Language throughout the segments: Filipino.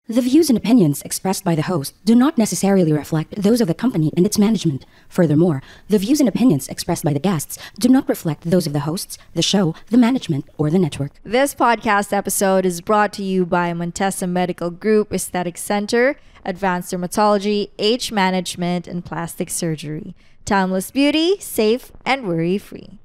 The views and opinions expressed by the host do not necessarily reflect those of the company and its management. Furthermore, the views and opinions expressed by the guests do not reflect those of the hosts, the show, the management, or the network. This podcast episode is brought to you by Montesa Medical Group Aesthetic Center, Advanced Dermatology, Age Management, and Plastic Surgery. Timeless beauty, safe, and worry-free.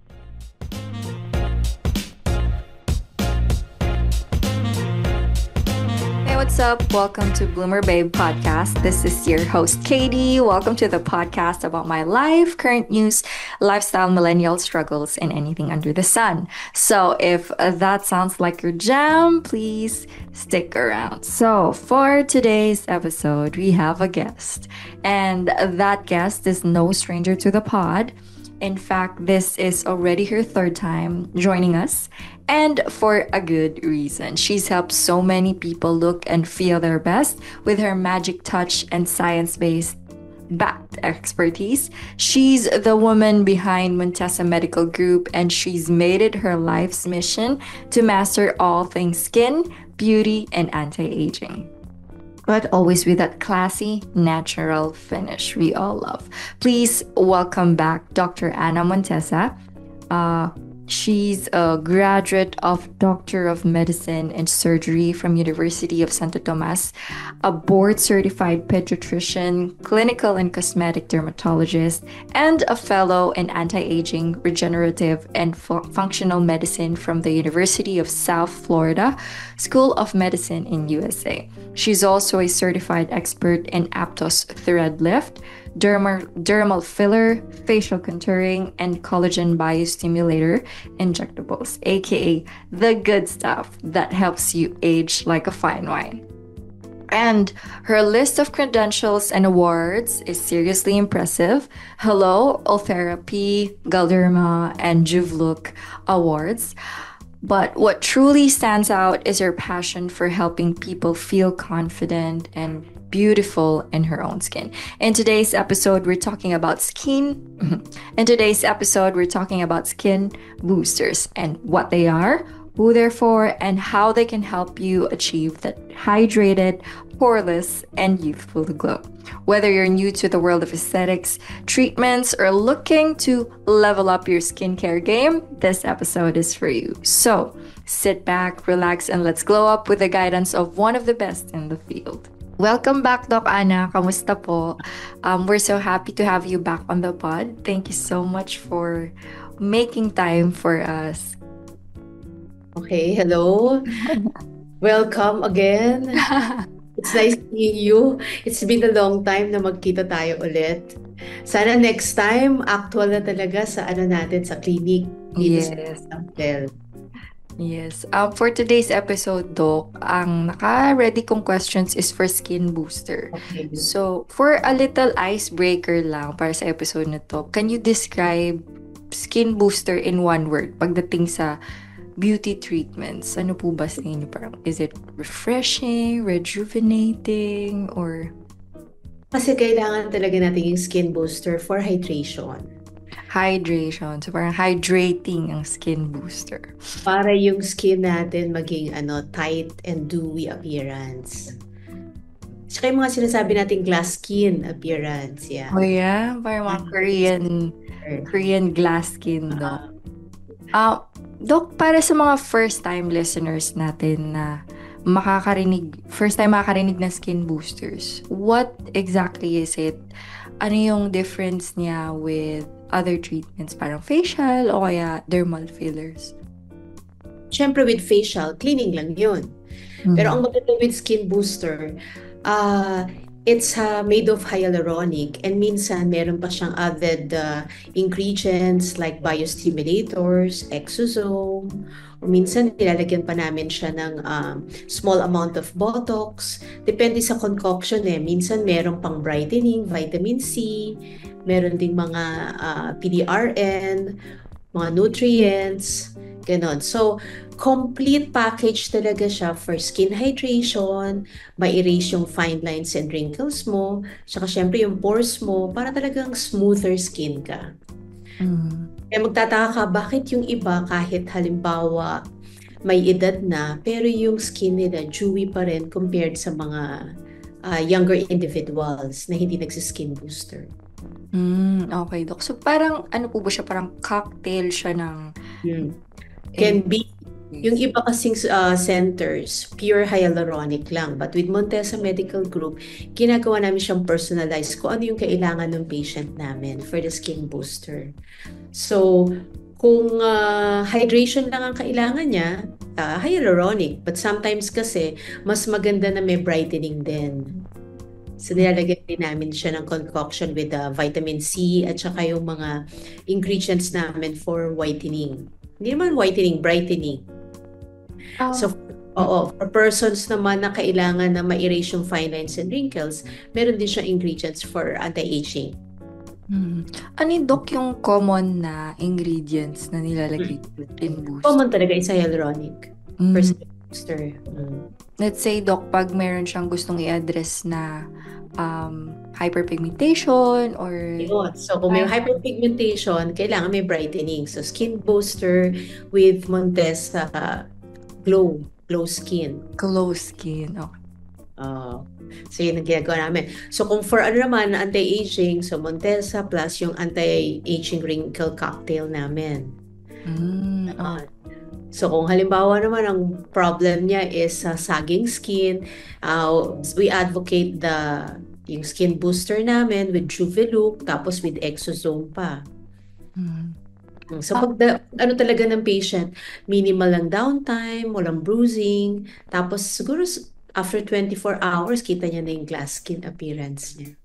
Hey, what's up? Welcome to Bloomer Babe Podcast. This is your host, Katie. Welcome to the podcast about my life, current news, lifestyle, millennial struggles, and anything under the sun. So if that sounds like your jam, please stick around. So for today's episode, we have a guest. And that guest is no stranger to the pod. In fact, this is already her third time joining us, and for a good reason. She's helped so many people look and feel their best with her magic touch and science-based backed expertise. She's the woman behind Montesa Medical Group, and she's made it her life's mission to master all things skin, beauty, and anti-aging, but always with that classy, natural finish we all love. Please welcome back Dr. Ana Montesa. She's a graduate of Doctor of Medicine and Surgery from University of Santo Tomas, a board-certified pediatrician, clinical and cosmetic dermatologist, and a fellow in anti-aging, regenerative, and functional medicine from the University of South Florida School of Medicine in USA. She's also a certified expert in Aptos thread lift, dermal filler, facial contouring, and collagen biostimulator injectables, aka the good stuff that helps you age like a fine wine. And her list of credentials and awards is seriously impressive. Hello, Ultherapy, Galderma, and Juvlook awards. But what truly stands out is her passion for helping people feel confident and beautiful in her own skin. In today's episode, we're talking about skin boosters and what they are, who they're for, and how they can help you achieve that hydrated, poreless, and youthful glow. Whether you're new to the world of aesthetics, treatments, or looking to level up your skincare game, this episode is for you. So sit back, relax, and let's glow up with the guidance of one of the best in the field. Welcome back, Doc Ana. Kamusta po? We're so happy to have you back on the pod. Thank you so much for making time for us. Okay, hello. Welcome again. It's nice seeing you. It's been a long time na magkita tayo ulit. Sana next time, actual na talaga sa natin sa clinic. Yes. Sa Yes. For today's episode, Doc, ang naka-ready kong questions is for skin booster. Okay. So, for a little icebreaker lang para sa episode na to, can you describe skin booster in one word pagdating sa beauty treatments? Ano po ba sa inyo? Parang, is it refreshing, rejuvenating, or? Kasi kailangan talaga natin yung skin booster for hydration. Hydration. So, parang hydrating ang skin booster. Para yung skin natin maging tight and dewy appearance. Tsaka yung mga sinasabi natin glass skin appearance. Yeah. Oh yeah? Parang mga Korean glass skin, Doc. Doc, para sa mga first-time listeners natin na first-time makakarinig ng skin boosters, what exactly is it? Ano yung difference niya with other treatments, parang facial o kaya dermal fillers? Siyempre with facial, cleaning lang yun. Pero ang maganda with skin booster, it's made of hyaluronic, and minsan meron pa siyang added ingredients like biostimulators, exosome, or minsan nilalagyan pa namin siya ng small amount of Botox. Depende sa concoction Minsan meron pang brightening, vitamin C, meron ding mga PDRN, mga nutrients, ganon. So, complete package talaga siya for skin hydration, ma-erase yung fine lines and wrinkles mo, saka syempre yung pores mo, para talagang smoother skin ka. Kaya magtataka ka, bakit yung iba kahit halimbawa may edad na, pero yung skin nila dewy pa rin compared sa mga younger individuals na hindi nagsiskin booster. Okay, Doc. So, parang, ano po ba siya? Parang cocktail siya ng... Can be. Yung iba kasing centers, pure hyaluronic lang. But with Montesa Medical Group, ginagawa namin siyang personalized kung ano yung kailangan ng patient namin for the skin booster. So, kung hydration lang ang kailangan niya, hyaluronic. But sometimes kasi, mas maganda na may brightening din. So, nilalagyan din namin siya ng concoction with vitamin C at saka yung mga ingredients namin for whitening. Hindi naman whitening, brightening. So, for persons naman na kailangan na ma-erase yung fine lines and wrinkles, meron din siya ingredients for anti-aging. Ano yung, Doc, yung common na ingredients na nilalagay in booster? Common talaga is hyaluronic. Booster. Let's say, Doc, pag meron siyang gustong i-address na hyperpigmentation or... So, kung may hyperpigmentation, kailangan may brightening. So, skin booster with Montesa glow skin. Glow skin, okay. So, yun ang ginagawa namin. So, kung for ano naman, anti-aging, so Montesa plus yung anti-aging wrinkle cocktail namin. So, kung halimbawa naman ang problem niya is sagging skin, we advocate yung skin booster namin with Juvelook, tapos with Exosome pa. So, pag ano talaga ng patient, minimal lang downtime, walang bruising, tapos siguro after 24 hours, kita niya na yung glass skin appearance niya.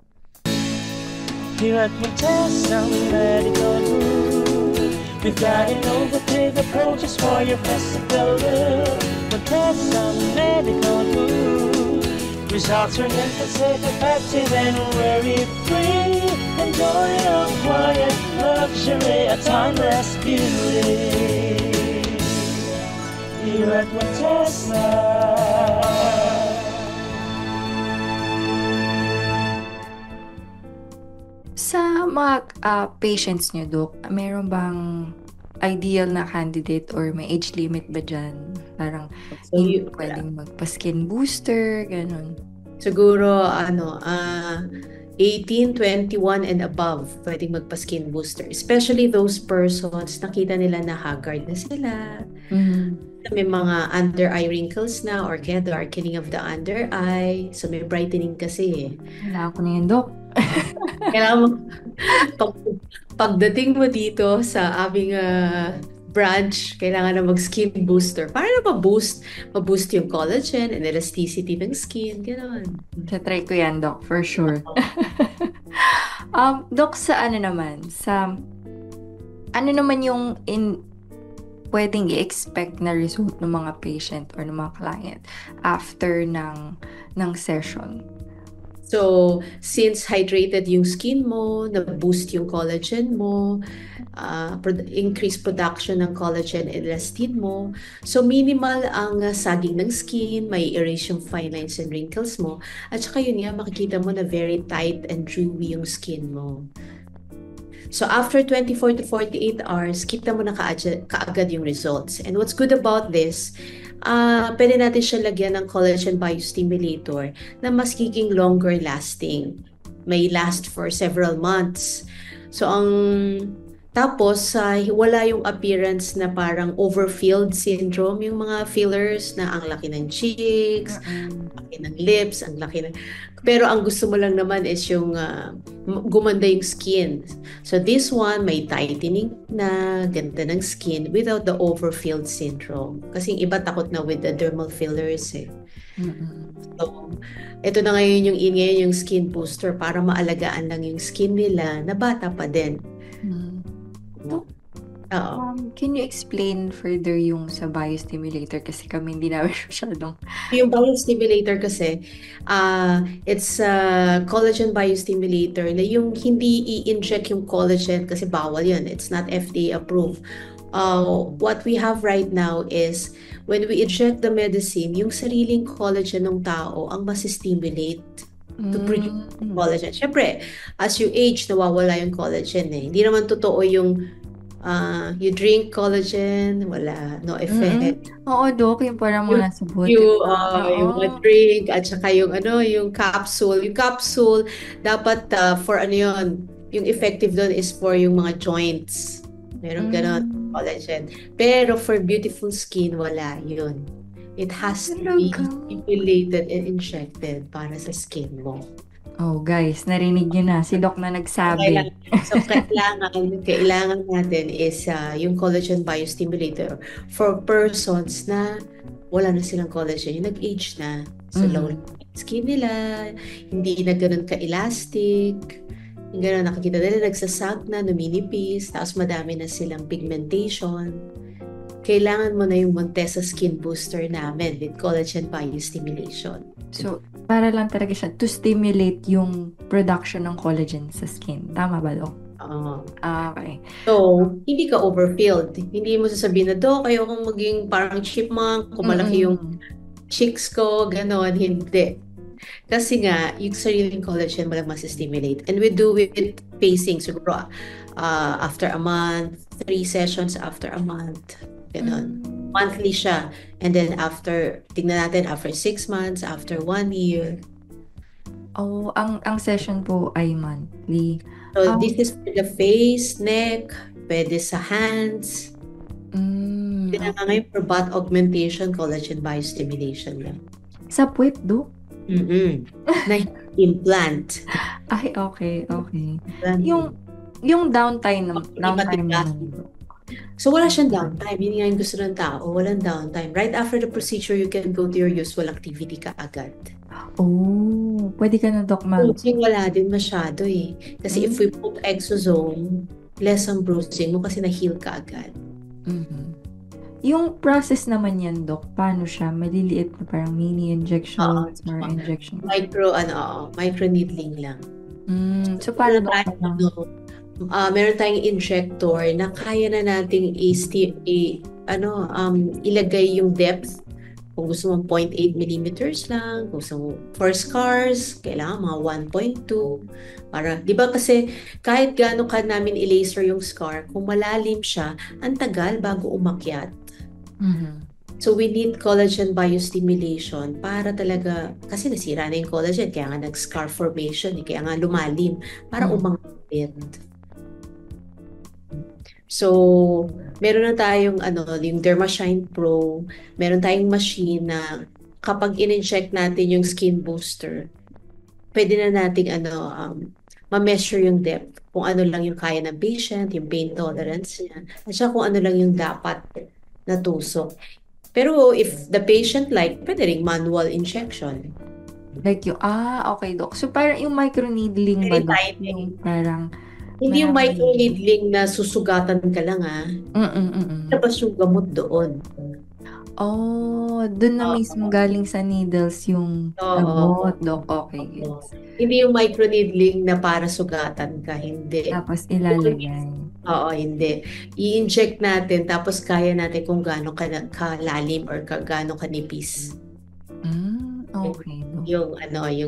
Here at Montesa Medical Group, we've got innovative approaches for your physical look. Montesa Medical Group, results are safe, effective, and worry-free. Enjoy your quiet luxury, a timeless beauty. Here at Montesa. Sa mga patients niyo, Doc, meron bang ideal na candidate or may age limit ba dyan? Parang hindi pwedeng magpa-skin booster, ganun. Siguro, 18, 21 and above, pwedeng magpa-skin booster. Especially those persons, nakita nila na haggard na sila. May mga under eye wrinkles na or kaya darkening of the under eye. So, may brightening kasi. Wala ako na yun, Doc. Kailangan mo, pagdating mo dito sa aming branch, kailangan na mag-skin booster. Para na ma-boost yung collagen and elasticity ng skin. Ganon. Try ko yan, Doc, for sure. Doc, sa ano naman yung pwedeng i-expect na result ng mga patient or ng mga client after ng session? So, since hydrated yung skin mo, na-boost yung collagen mo, increase production ng collagen and elastin mo. So, minimal ang sagging ng skin, may erase yung fine lines and wrinkles mo. At saka yun nga, makikita mo na very tight and dewy yung skin mo. So, after 24 to 48 hours, kita mo na kaagad yung results. And what's good about this, pwede natin siya lagyan ng collagen biostimulator na mas giging longer lasting. May last for several months. So, tapos, wala yung appearance na parang overfilled syndrome, yung mga fillers na ang laki ng cheeks, ang laki ng lips, ang laki ng... Pero ang gusto mo lang naman is yung gumanda yung skin. So this one, may tightening na, ganda ng skin without the overfilled syndrome. Kasi yung iba takot na with the dermal fillers eh. So, ito na ngayon yung skin booster para maalagaan lang yung skin nila na bata pa din. Can you explain further yung sa biostimulator kasi kami hindi namin masyadong... Yung biostimulator kasi, it's a collagen biostimulator na yung hindi i-inject yung collagen kasi bawal yun. It's not FDA approved. What we have right now is when we inject the medicine, yung sariling collagen ng tao ang mas-stimulate to produce collagen. Siyempre, as you age, nawawala yung collagen eh. Hindi naman totoo yung You drink collagen, wala, no effect. Oo, Doc, yung parang mga nasa bote Yung pa. drink at saka yung yung capsule. Yung capsule, dapat for ano yun, yung effective doon is for yung mga joints. Meron ganon, collagen. Pero for beautiful skin, wala yun. It has to be Talaga? stimulated and injected para sa skin mo. Oh, guys, narinig niyo na. Si Doc na nagsabi. So, kailangan natin is yung collagen biostimulator for persons na wala na silang collagen, yung nag-age na. So, low skin nila, hindi na ganun ka-elastic, yung ganun, nakikita nila, nagsasag na, numinipis, tapos madami na silang pigmentation. Kailangan mo na yung Montesa Skin Booster namin with collagen biostimulation. So, para lang talaga siya to stimulate yung production ng collagen sa skin. Tama ba, Doc? Okay. So, hindi ka overfilled. Hindi mo sasabihin na, Dok, kayo kung maging parang chipmunk, kung malaki yung cheeks ko, ganon. Hindi. Kasi nga, yung sariling collagen walang masistimulate. And we do it pacing. Siguro, after a month, 3 sessions after a month. Ganon. Monthly siya. And then after, tingnan natin, after 6 months, after 1 year. Oh, ang session po ay monthly. So, this is for the face, neck, pwede sa hands. Hindi na ngayon for butt augmentation, collagen biostimulation lang. Sa puwet, Doc? Na implant. Ay, okay. Yung downtime naman. So, wala siyang downtime. Yun nga yung gusto ng tao. Walang downtime. Right after the procedure, you can go to your usual activity ka agad. Oh, pwede ka na, Doc, Bruising wala din masyado eh. Kasi if we put exosome, less ang bruising mo kasi na-heal ka agad. Yung process naman yan, Doc, paano siya? Maliliit na parang mini injections or injection? Micro needling lang. So, paano, Doc? Meron tayong injector na kaya na nating ilagay yung depth. Kung gusto mo 0.8 millimeters lang, kung gusto mo for scars, kailangan mga 1.2. Para, di ba kasi kahit gaano ka namin i-laser yung scar, kung malalim siya, ang tagal bago umakyat. So we need collagen biostimulation para talaga, kasi nasira na yung collagen, kaya nga nag-scar formation, kaya nga lumalim, para umangat. So, meron na tayong yung DermaShine Pro, meron tayong machine na kapag in-inject natin yung skin booster, pwede na nating ma-measure yung depth, kung ano lang yung kaya ng patient, yung pain tolerance niya, at saka kung ano lang yung dapat na tusok. Pero if the patient pwede ring manual injection. Like yung, okay, Doc. So, parang yung microneedling ba, Doc? Yung parang hindi yung microneedling na susugatan ka lang tapos yung gamot doon. Oh, doon na mismo galing sa needles yung gamot, Doc. Okay. Hindi yung microneedling na para sugatan ka, hindi. Tapos ilalagay. Oo, hindi. I-inject natin tapos kaya natin kung gaano kalalim or gaano kanipis. Okay. Yung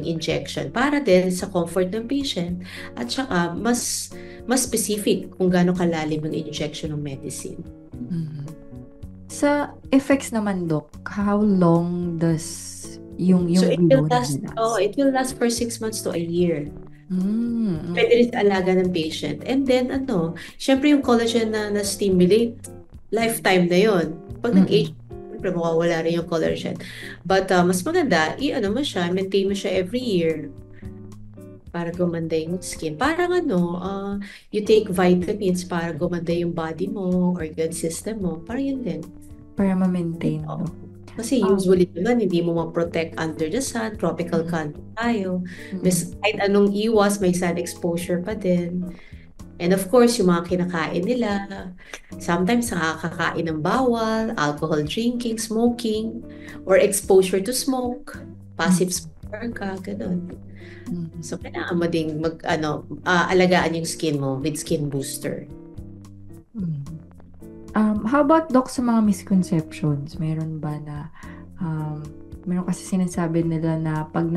injection para din sa comfort ng patient at saka mas specific kung gaano kalalim yung injection ng medicine. Sa effects naman, Doc, how long does yung so it will last for 6 months to a year. Pwede rin sa alaga ng patient. And then syempre yung collagen na stimulate, lifetime na yon. Pag nag-age, syempre mawawala rin yung collagen. But mas maganda, mo siya, maintain mo siya every year para gumanda yung skin. Parang you take vitamins para gumanda yung body mo, organ system mo. Parang yun din. Para ma-maintain. Kasi usually naman, hindi mo ma-protect under the sun, tropical country tayo. Kahit anong iwas, may sun exposure pa din. And of course, yung mga kinakain nila, sometimes nakakakain ng bawal, alcohol drinking, smoking, or exposure to smoke, passive smoker ka, ganun. So, kailangan mo ding alagaan yung skin mo with skin booster. How about, Doc, sa mga misconceptions? Meron ba na meron kasi sinasabi nila na pag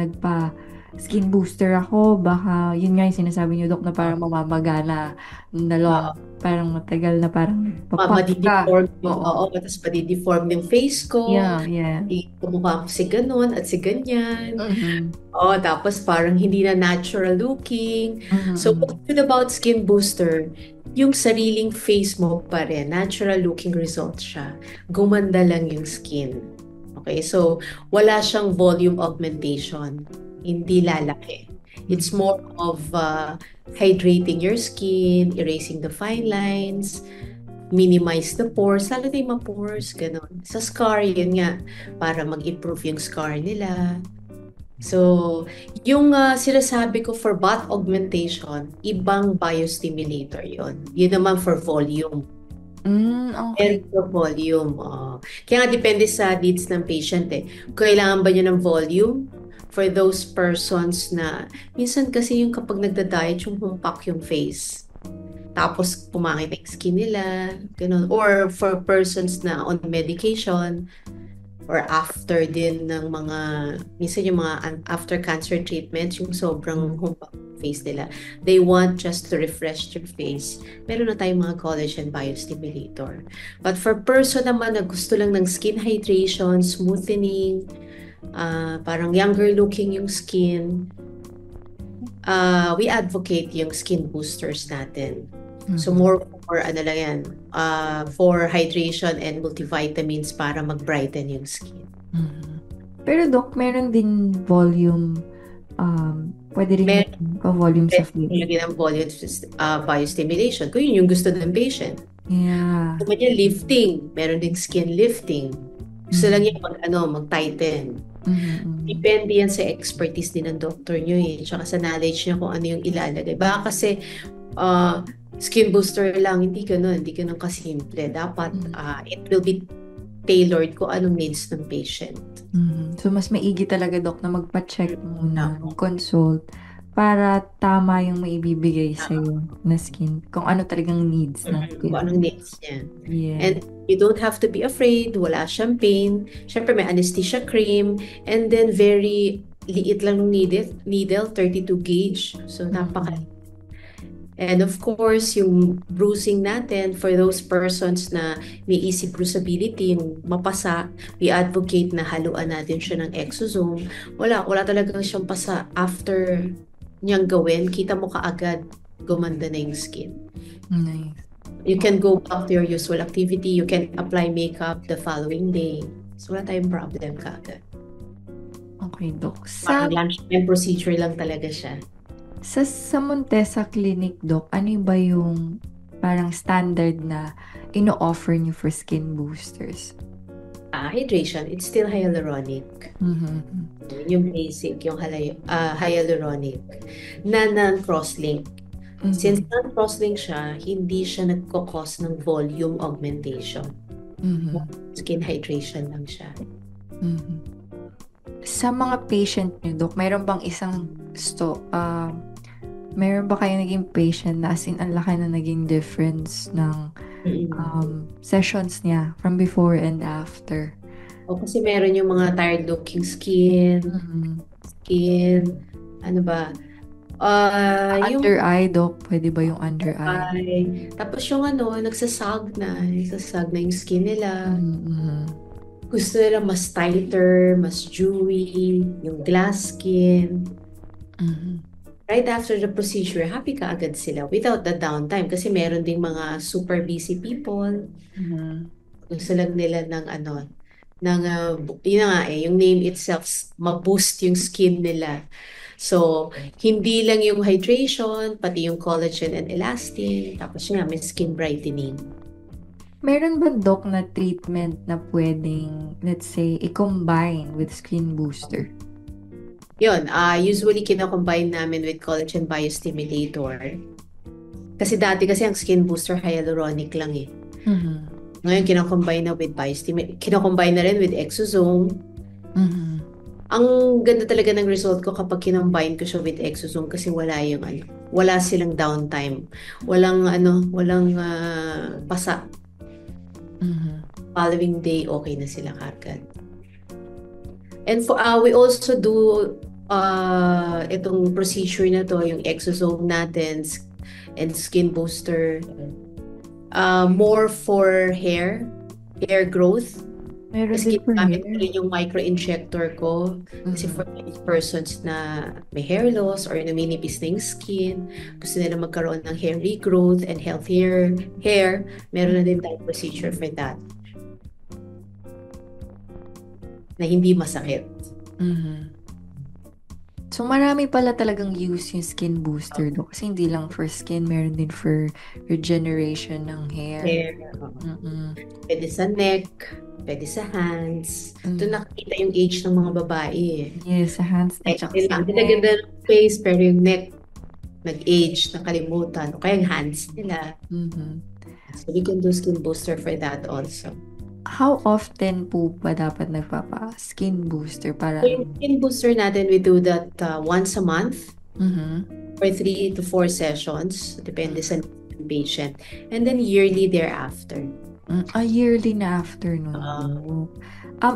skin booster ako, baka, yun nga yung sinasabi niyo, Dok, na parang mamamagana na long, parang matagal na parang papaka. Madideform yung, Oo. tapos madideform yung face ko. Yeah, yeah. Kumukha ko si ganun at si ganyan. Mhm. Tapos parang hindi na natural looking. Mhm. So, what's good about skin booster, yung sariling face mo pa rin, natural looking result siya. Gumanda lang yung skin. Okay, so wala siyang volume augmentation. Hindi lalaki. It's more of hydrating your skin, erasing the fine lines, minimize the pores, lalo na yung mga pores, ganun. Sa scar, yun nga, para mag-improve yung scar nila. So, yung sinasabi ko for butt augmentation, ibang biostimulator yun. Yun naman for volume. Okay. And for volume. Kaya nga depende sa needs ng patient eh. Kailangan ba niya ng volume? For those persons na, minsan kasi yung kapag nagda-diet, yung humpak yung face. Tapos pumangit yung skin nila. Ganun. Or for persons na on medication, or after din ng mga, minsan yung mga after cancer treatments, yung sobrang humpak face nila. They want just to refresh your face. Meron na tayong mga collagen biostimulator. But for person naman na gusto lang ng skin hydration, smoothening, parang younger looking yung skin, we advocate yung skin boosters natin. So more for ano lang yan, for hydration and multivitamins para mag-brighten yung skin. Pero Doc, meron din volume, pwede rin pa-volume sa face. Lagyan ng volume biostimulation kung yun yung gusto ng patient. Yeah. Kung niya lifting, meron ding skin lifting. Gusto lang niya mag-tighten. Depende yan sa expertise din ng doctor nyo tsaka sa knowledge niya kung ano yung ilalagay. Baka kasi skin booster lang, hindi ganun kasimple. Dapat it will be tailored kung anong needs ng patient. So mas maigi talaga, Doc, na magpa-check muna, consult, para tama yung maibibigay sa'yo na skin. Kung ano talagang needs natin. Kung anong needs niya. Yeah. And you don't have to be afraid, wala siyang pain. Siyempre may anesthesia cream, and then very liit lang ng needle, 32 gauge. So napaka. And of course, yung bruising natin, for those persons na may easy bruisability, yung mapasa, we advocate na haluan natin siya ng exosome. Wala talaga siyang pasa. After niyang gawin, kita mo kaagad gumanda na yung skin. Nice. You can go back to your usual activity. You can apply makeup the following day. So wala tayong problem kaagad. Okay, Doc. Parang lunchtime procedure lang talaga siya. Sa Montesa Clinic, Doc, ano ba yung parang standard na ino-offer niyo for skin boosters? Hydration, it's still hyaluronic. Yung basic, yung hyaluronic na non-crosslink. Since non-crosslink siya, hindi siya nagkakos ng volume augmentation. Skin hydration lang siya. Sa mga patient niyo, Doc, mayroon bang mayroon ba kayo naging patient na as in ang laki na naging difference ng sessions niya from before and after? Kasi meron yung mga tired looking skin, ano ba? Under eye, Doc, pwede ba yung under eye? Tapos yung nagsasag na yung skin nila. Gusto nila mas tighter, mas dewy, yung glass skin. Right after the procedure, happy ka agad sila without the downtime. Kasi meron ding mga super busy people. Gusto lang nila yun nga yung name itself, ma-boost yung skin nila. So, hindi lang yung hydration, pati yung collagen and elastin. Tapos nga, may skin brightening. Meron ba, Doc, na treatment na pwedeng, let's say, i-combine with skin booster? Yun, usually kina-combine namin with collagen biostimulator. Kasi dati ang skin booster hyaluronic lang eh. Ngayon, kina-combine na with biostimulator. Kina-combine na rin with exosome. Ang ganda talaga ng result ko kapag kinombine ko siya with exosome kasi wala silang downtime. Walang pasa. Following day, okay na sila kagad. And we also do itong procedure na to, yung exosome natin and skin booster, more for hair growth. Meron Kasi din for gamit hair. ko rin yung micro-injector ko. Kasi for many persons na may hair loss or naminipis na yung skin, gusto nila magkaroon ng hair regrowth and healthier hair, meron na din tayong procedure for that. Na hindi masakit. Mhm. So, marami pala talagang use yung skin booster, Dok. Kasi hindi lang for skin, meron din for regeneration ng hair. Hair, Mm-mm. pwede sa neck, pwede sa hands. Mm. Doon nakikita yung age ng mga babae eh. Yes, sa hands at saka sa Ang neck. ganda ng face, pero yung neck, nag-age, nakalimutan. O kaya yung hands nila. Mhm. So we can do skin booster for that also. How often po ba dapat nagpapa-skin booster para? So yung skin booster natin, we do that once a month Mhm. for 3 to 4 sessions. Depende sa patient. And then yearly thereafter. Yearly na after nun.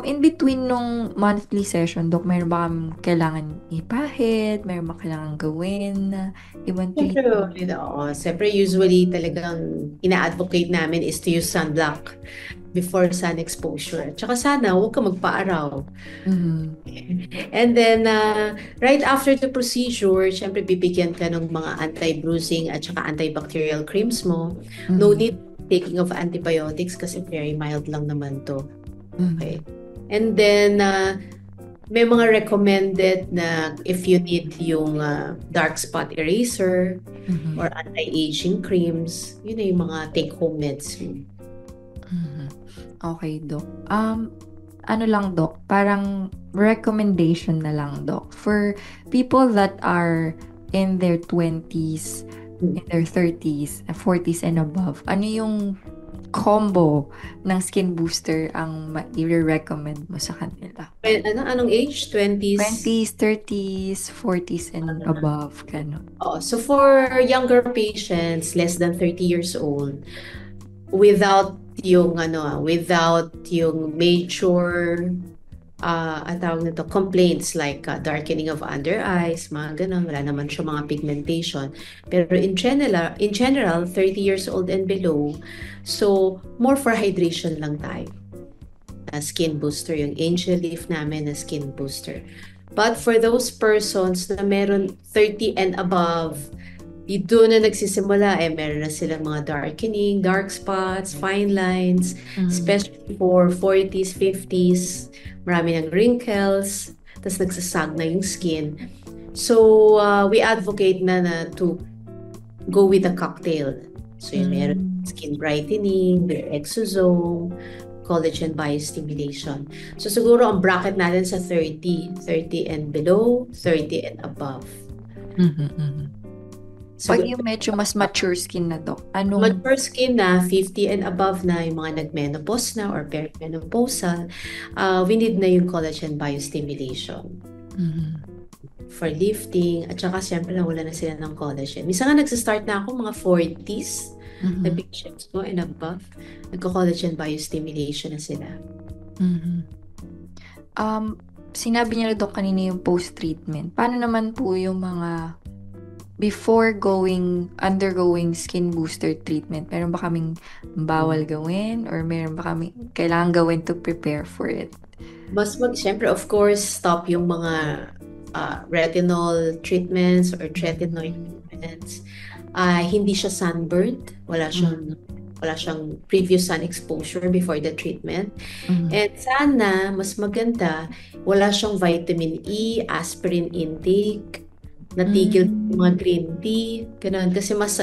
In between nung monthly session, Dok, meron ba kami kailangan ipahid? Meron ba kailangan gawin na ibang treatment? Siyempre, usually talagang ina-advocate namin is to use sunblock before sun exposure. Tsaka sana, huwag ka magpa-araw. Mhm. And then, right after the procedure, syempre bibigyan ka ng mga anti-bruising at saka antibacterial creams mo. No need taking of antibiotics kasi very mild lang naman to. Okay. And then, may mga recommended na if you need yung dark spot eraser Mhm. or anti-aging creams, yun na yung mga take-home meds. Mhm. Okay, Dok. Ano lang, Dok, parang recommendation na lang, Dok, for people that are in their 20s, in their 30s, 40s and above, ano yung combo ng skin booster ang i-recommend mo sa kanila? Anong age? 20s? 20s, 30s, 40s and above, gano'n. So for younger patients, less than 30 years old, without yung major tawag nito, complaints like darkening of under eyes, mga ganun, wala naman siya mga pigmentation. Pero in general, 30 years old and below, so more for hydration lang tayo. Skin booster, yung Angel Leaf namin na skin booster. But for those persons na meron 30 and above, doon na nagsisimula, meron na silang mga darkening, dark spots, fine lines, especially for 40s, 50s, marami ng wrinkles, tapos nagsasag na yung skin. So, we advocate na to go with a cocktail. So, yun, meron skin brightening, exosome, collagen biostimulation. So, siguro ang bracket natin sa 30 and below, 30 and above. So, pag yung medyo mas mature skin na, Dok, mature skin na 50 and above na, yung mga nagmenopause na or perimenopausal, we need na yung collagen biostimulation for lifting, at saka siyempre nawala na sila ng collagen. Minsan nga nagsistart na ako mga 40s na patients ko and above, nagko-collagen biostimulation na sila. Sinabi niya, Dok, kanina yung post-treatment. Paano naman po yung mga before undergoing skin booster treatment? Meron ba kaming bawal gawin or meron ba kaming kailangan gawin to prepare for it? Siyempre, of course, stop yung mga retinol treatments or tretinoid treatments. Hindi siya sunburned. Wala siyang previous sun exposure before the treatment. And sana, mas maganda, wala siyang vitamin E, aspirin intake, natigil yung mga green tea, ganun. Kasi mas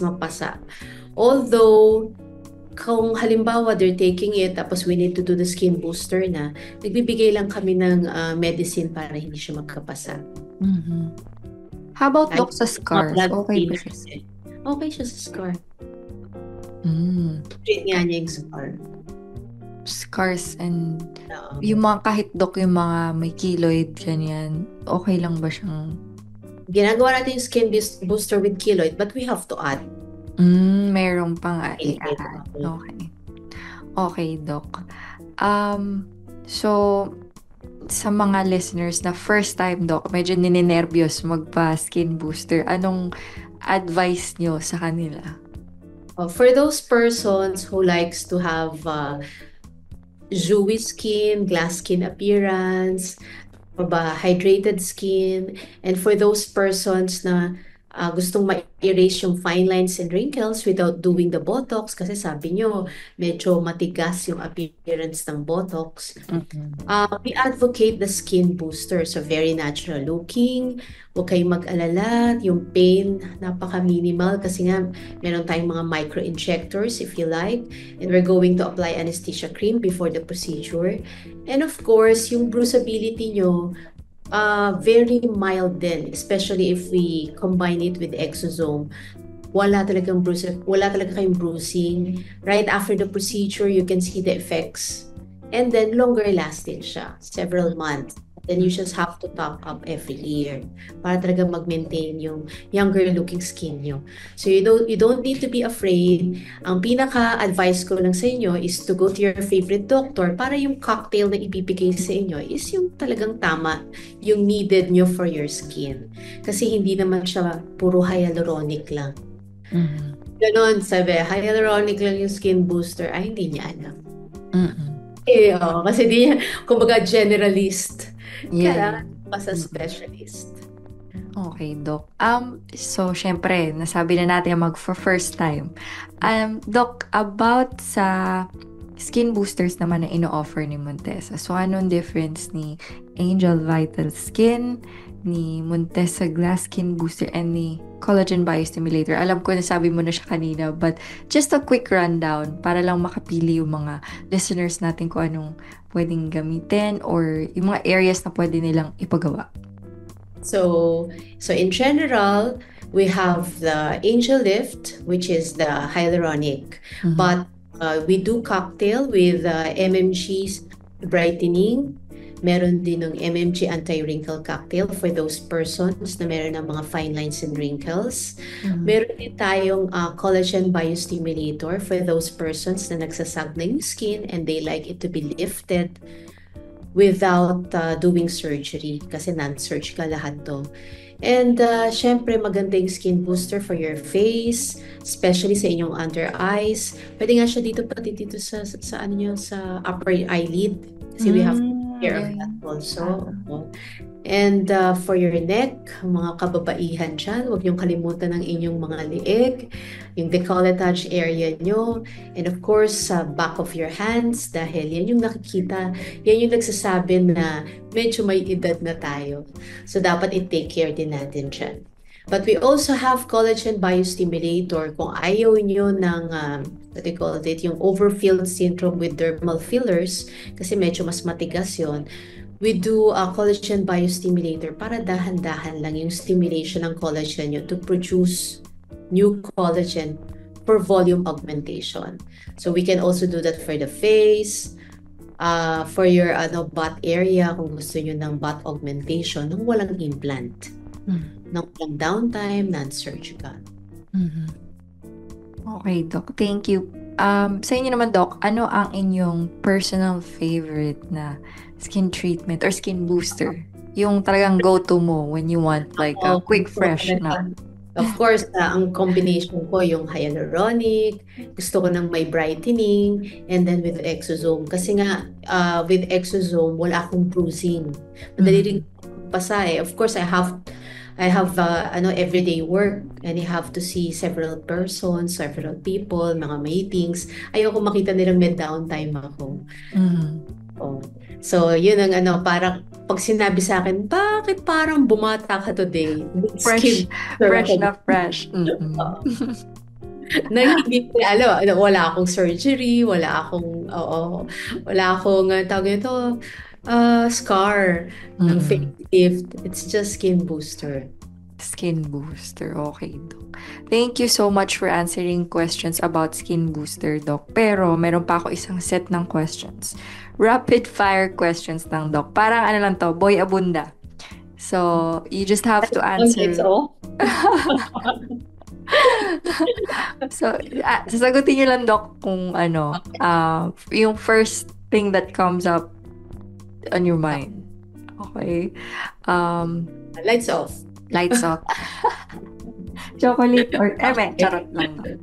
mapasa. Although, kung halimbawa they're taking it, tapos we need to do the skin booster na, nagbibigay lang kami ng medicine para hindi siya magkapasa. How about, Dok, sa scars? Okay ba siya? Okay siya sa scar. Treat nga niya yung scar. Scars and yung mga kahit, Dok, yung mga may keloid, ganyan, okay lang ba siyang ginagawa natin yung skin booster with keloid, but we have to add. Merong pang i-add. Okay. Okay, Doc. So, sa mga listeners na first time, Doc, medyo ninenervyos magpa-skin booster, anong advice nyo sa kanila? For those persons who likes to have dewy skin, glass skin appearance, or ba hydrated skin, and for those persons na gustong ma-erase yung fine lines and wrinkles without doing the Botox, kasi sabi nyo, medyo matigas yung appearance ng Botox. We advocate the skin booster. So very natural looking. Huwag kayong mag-alala. Yung pain, napaka-minimal kasi nga meron tayong mga micro-injectors if you like. And we're going to apply anesthesia cream before the procedure. And of course, yung bruisability nyo, very mild din, especially if we combine it with exosome. Wala talaga kayong bruising. Right after the procedure, you can see the effects. And then longer lasting siya, several months. Then you just have to top up every year para talaga mag-maintain yung younger looking skin nyo. So you don't need to be afraid. Ang pinaka-advice ko lang sa inyo is to go to your favorite doctor para yung cocktail na ibibigay sa inyo is yung talagang tama, yung needed nyo for your skin. Kasi hindi naman siya puro hyaluronic lang. Ganon, sabi, hyaluronic lang yung skin booster. Ay, hindi niya alam. Kasi di niya, kumbaga generalist. Kaya pa sa specialist. Okay, Doc. So, syempre, nasabi na natin mag-for-first time. Doc, about sa skin boosters naman na ino-offer ni Montesa. So, anong difference ni Angel Vital Skin, ni Montesa Glass Skin Booster, and ni Collagen Biostimulator? Alam ko, nasabi mo na siya kanina, but just a quick rundown para lang makapili yung mga listeners natin kung anong pwedeng gamitin or yung mga areas na pwede nilang ipagawa. So in general, we have the Angel Lift, which is the hyaluronic. But we do cocktail with MMG's brightening. Meron din ng MMG anti-wrinkle cocktail for those persons na meron ng mga fine lines and wrinkles. Meron din tayong collagen biostimulator for those persons na nagsasag na yung skin and they like it to be lifted without doing surgery kasi non-surgical lahat to. And syempre maganda yung skin booster for your face, especially sa inyong under eyes. Pwede nga siya dito pati dito sa ano nyo, sa upper eyelid kasi we have care of that also. And for your neck, mga kababaihan dyan, huwag niyong kalimutan ang inyong mga liig, yung decolletage area nyo, and of course, sa back of your hands, dahil yan yung nakikita, yan yung nagsasabi na medyo may edad na tayo. So, dapat i-take care din natin dyan. But we also have collagen biostimulator kung ayaw nyo ng what they call it, yung overfilled syndrome with dermal fillers, kasi medyo mas matigas yon. We do a collagen biostimulator para dahan-dahan lang yung stimulation ng collagen nyo to produce new collagen for volume augmentation. So we can also do that for the face, for your butt area kung gusto nyo ng butt augmentation nang walang implant. Nang walang downtime, non-surgical. Okay, Doc. Thank you. Sa inyo naman, Doc, ano ang inyong personal favorite na skin treatment or skin booster? Yung talagang go-to mo when you want like a quick fresh na. Of course, ang combination ko yung hyaluronic, gusto ko ng may brightening, and then with exosome. Kasi nga, with exosome, wala akong bruising. Madali rin pasa eh. Of course, I have everyday work and you have to see several persons, several people, mga meetings. Ayoko makita nilang may downtime ako. So, yun ang parang pag sinabi sa akin, bakit parang bumata ka today? Fresh na fresh. Na hindi ko alam, wala akong surgery, wala akong tawag ito, scar ng facelift. It's just skin booster. Skin booster. Okay, Doc. Thank you so much for answering questions about skin booster, Doc. Pero meron pa ako isang set ng questions. Rapid fire questions lang, Doc. Parang ano lang to, Boy Abunda. So, you just have to answer. So, sasagutin nyo lang, Doc, kung ano, yung first thing that comes up on your mind? Okay. Lights off. Lights off. Chocolate or... charot lang.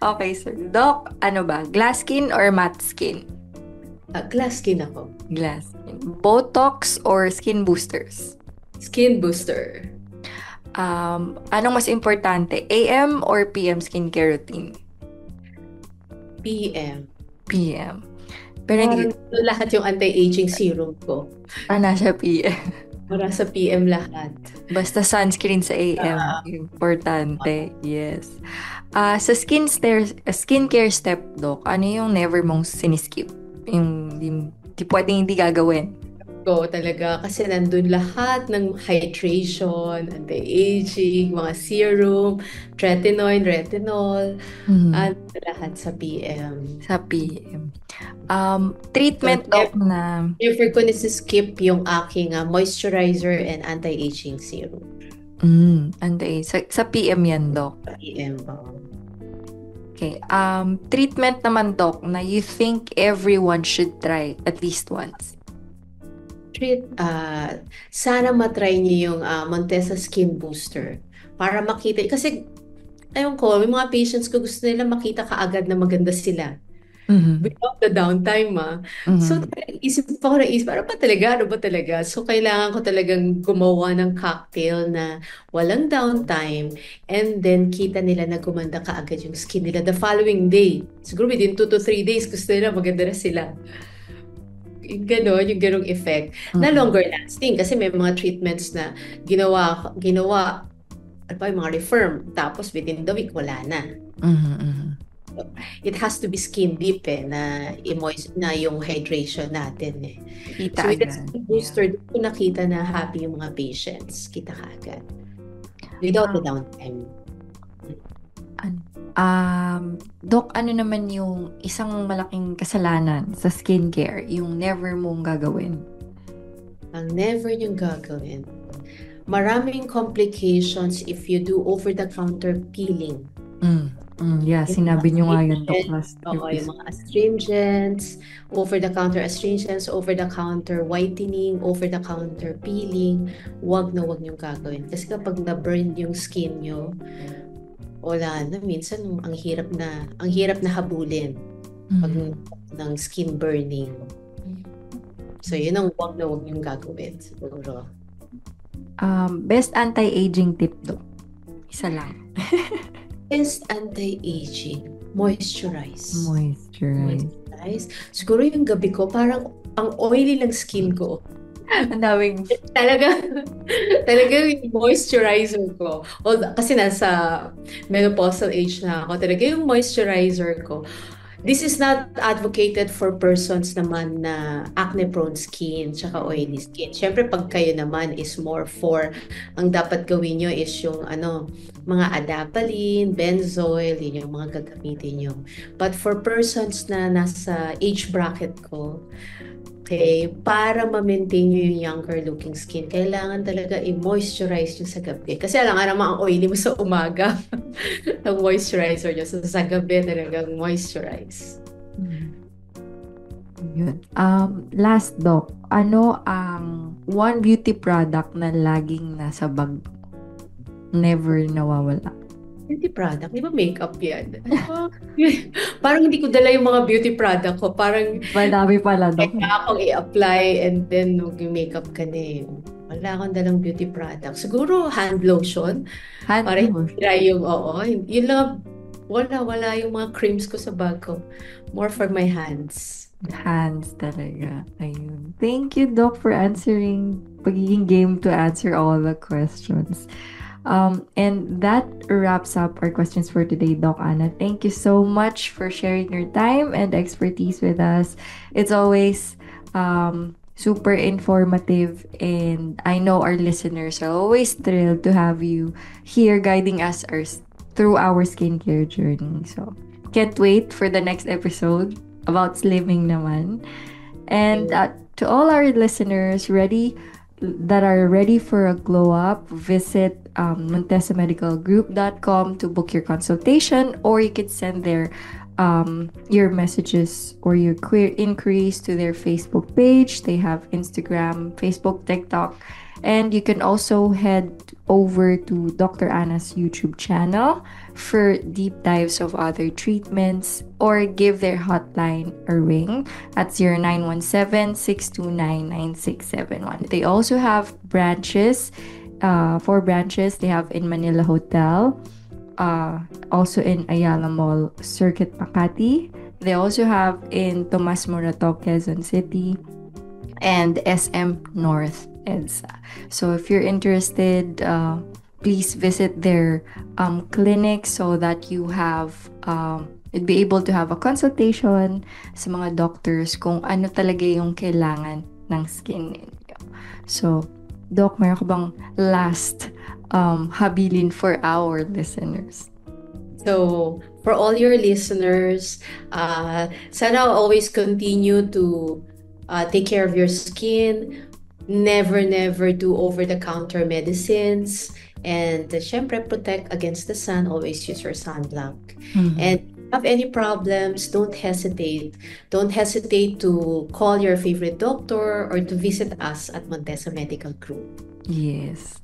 Okay, sir. Doc, ano ba? Glass skin or matte skin? Glass skin ako. Glass skin. Botox or skin boosters? Skin booster. Anong mas importante? AM or PM skincare routine? PM. PM. Pero hindi... Lahat yung anti-aging serum ko. nasa PM. Para sa PM lahat. Basta sunscreen sa AM. Importante. Yes. Sa skincare step, Doc, ano yung never mong siniskip? Yung di pwedeng hindi gagawin? Ko talaga kasi nandun lahat ng hydration, anti-aging, mga serum, retinol, at lahat sa PM. Sa PM. Treatment, Doc, na... Prefer ko skip yung aking moisturizer and anti-aging serum. Sa PM yan, Doc. PM ba? Okay. Treatment naman, Doc, na you think everyone should try at least once. Sana matry niyo yung Montesa Skin Booster para makita. Kasi, ayun ko, yung mga patients ko gusto nila makita kaagad na maganda sila. Without the downtime, So, isip pa ko na ano ba talaga? So, kailangan ko talagang gumawa ng cocktail na walang downtime and then kita nila na gumanda kaagad yung skin nila the following day. Siguro within 2 to 3 days, gusto nila maganda na sila. Yung ganong effect na longer lasting kasi may mga treatments na ginawa ano pa yung mga refirm tapos within the week wala na. It has to be skin deep na i-moist na yung hydration natin Kita so with the agad. skin booster doon ko nakita na happy yung mga patients, kita ka agad without the downtime. Doc, ano naman yung isang malaking kasalanan sa skincare, yung never mong gagawin? Ang never niyong gagawin, maraming complications if you do over-the-counter peeling. Yeah, sinabi niyo nga yun, Doc, last yung episode. mga astringents, over-the-counter astringents, over-the-counter whitening, over-the-counter peeling, wag niyong gagawin. Kasi kapag na-burn yung skin niyo, wala na, minsan ang hirap na habulin pag ng skin burning. So yun ang wag niyong gagawin siguro. Best anti-aging tip, Doc? Isa lang. Best anti-aging, moisturize. Moisturize. Siguro yung gabi ko, parang ang oily ng skin ko. Ang daming... Talaga yung moisturizer ko. Kasi nasa menopausal age na ako. Talaga yung moisturizer ko. This is not advocated for persons naman na acne-prone skin tsaka oily skin. Siyempre, pag kayo naman is more for, ang dapat gawin nyo is yung mga adapalene, benzoyl, yun yung mga gagamitin nyo. But for persons na nasa age bracket ko, okay, para ma-maintain nyo yung younger looking skin, kailangan talaga i-moisturize nyo sa gabi. Kasi alam nga naman ang oily mo sa umaga. Ang moisturizer nyo. So sa gabi talagang moisturize. Yun. Last, Doc, ano ang one beauty product na laging nasa bag? Never nawawala. Beauty product? Di ba makeup yan? Parang hindi ko dala yung mga beauty product ko. Parang Madami pala, Doc. kaya akong i-apply and then mag-makeup ka na Wala akong dalang beauty product. Siguro hand lotion. Para hindi dry yung Yun lang. Wala yung mga creams ko sa bag ko. More for my hands. Hands talaga. Ayun. Thank you, Doc, for pagiging game to answer all the questions. And that wraps up our questions for today, Doc Anna. Thank you so much for sharing your time and expertise with us. It's always super informative, and I know our listeners are always thrilled to have you here guiding us through our skincare journey. So, can't wait for the next episode about slimming naman. And to all our listeners that are ready for a glow up, visit montesamedicalgroup.com to book your consultation, or you can send their your messages or your inquiries to their Facebook page. They have Instagram, Facebook, TikTok, and you can also head over to Dr. Anna's YouTube channel for deep dives of other treatments, or give their hotline a ring at 0917-629-9671. They also have branches, 4 branches. They have in Manila Hotel, also in Ayala Mall, Circuit Makati. They also have in Tomas Morato, Quezon City, and SM North EDSA. So if you're interested, please visit their clinic so that you'd be able to have a consultation sa mga doctors kung ano talaga yung kailangan ng skin ninyo. So, Doc, mayroon ka bang last habilin for our listeners? So, for all your listeners, sana always continue to take care of your skin. Never do over-the-counter medicines. And syempre, protect against the sun. Always use your sunblock. And if you have any problems, don't hesitate. Don't hesitate to call your favorite doctor or to visit us at Montesa Medical Group. Yes.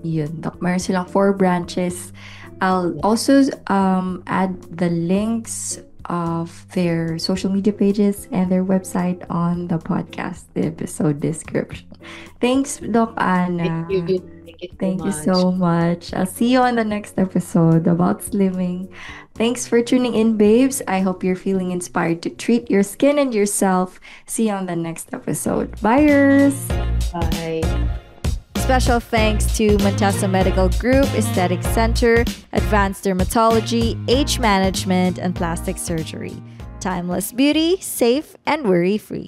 Yun, Doc. Meron silang 4 branches. I'll also add the links of their social media pages and their website on the podcast episode description. Thanks, Doc Anna. Thank you so much. I'll see you on the next episode about slimming. Thanks for tuning in, babes. I hope you're feeling inspired to treat your skin and yourself. See you on the next episode. Bye. Bye. Special thanks to Montesa Medical Group, Aesthetic Center, Advanced Dermatology, Age Management, and Plastic Surgery. Timeless beauty, safe and worry-free.